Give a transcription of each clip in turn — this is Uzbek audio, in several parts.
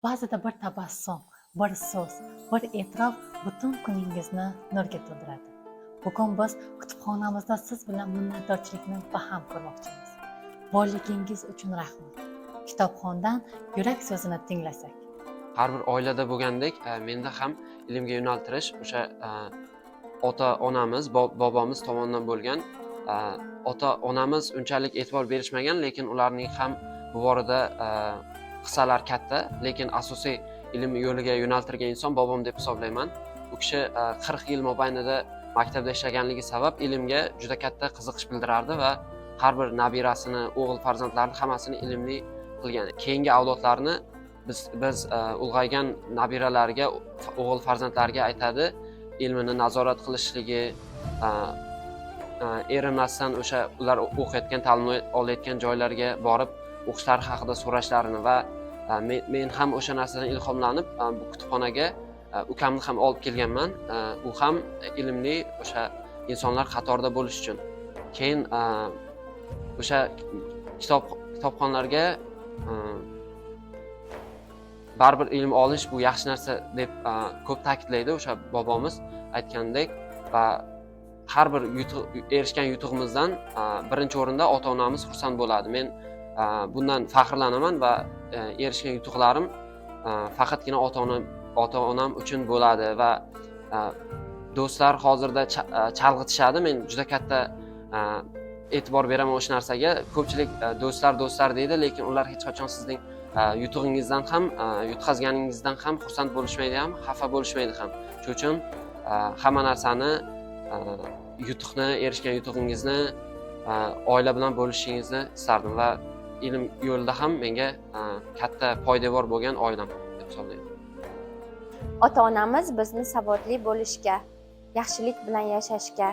Ba'zida bir tabassum, bir so'z, bir e'tirof butun kuningizni nurga to'ldiradi. Bugun biz kutubxonamizda siz bilan minnatdorchilikni baham ko'rmoqchimiz. Borligingiz uchun rahmat. Kitobxondan yurak so'zini tinglasak. Har bir oilada bo'lgandek, menda ham ilmga yo'naltirish o'sha ota-onamiz, bobomiz tomonidan bo'lgan. Ota-onamiz unchalik e'tibor berishmagan, lekin ularning ham bu borada hissalari katta, lekin asosiy ilm yo'liga yo'naltirgan inson bobom deb hisoblayman. U kishi 40 yil mobaynida maktabda ishlaganligi sabab ilmga juda katta qiziqish bildirardi va har bir nabirasini, o'g'il farzandlarini hammasini ilmli qilgan. Keyingi avlodlarni biz ulg'aygan nabiralarga, o'g'il farzandlarga aytadi, ilmini nazorat qilishligi, erinmasdan o'sha ular o'qiyotgan, ta'lim olayotgan joylarga borib o'qishlari haqida so'rashlarini va men ham o'sha narsadan ilhomlanib bu kutubxonaga ukamni ham olib kelganman. U ham ilmli o'sha insonlar qatorida bo'lish uchun. Keyin o'sha kitobxonlarga baribir ilm olish bu yaxshi narsa deb ko'p ta'kidlaydi o'sha bobomiz aytgandek va har bir erishgan yutug'imizdan birinchi o'rinda ota-onamiz xursand bo'ladi. Men bundan faxrlanaman va erishgan yutuqlarim faqatgina ota-onam uchun bo'ladi va do'stlar hozirda chalg'itishadi. Men juda katta e'tibor beraman o'sha narsaga. Ko'pchilik do'stlar deydi, lekin ular hech qachon sizning yutug'ingizdan ham, yutqazganingizdan ham xursand bo'lishmaydi ham, xafa bo'lishmaydi ham. Shuning uchun hamma narsani yutuqni, erishgan yutug'ingizni oila bilan bo'lishingizni istardim va ilm yo'lida ham menga katta poydevor bo'lgan oilam deb hisoblayman. Ota-onamiz bizni savodli bo'lishga, yaxshilik bilan yashashga,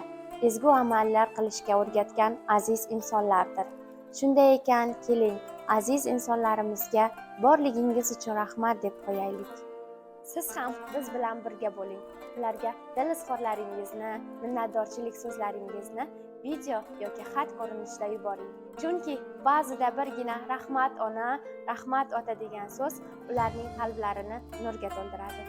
ezgu amallar qilishga o'rgatgan aziz insonlardir. Shunday ekan, keling, aziz insonlarimizga borligingiz uchun rahmat deb qo'yaylik. Siz ham biz bilan birga bo'ling. Ularga dil izhorlaringizni, minnatdorchilik so'zlaringizni video yoki xat ko'rinishida yuboring. Chunki ba'zida birgina rahmat ona, rahmat ota degan so'z ularning qalblarini nurga to'ldiradi.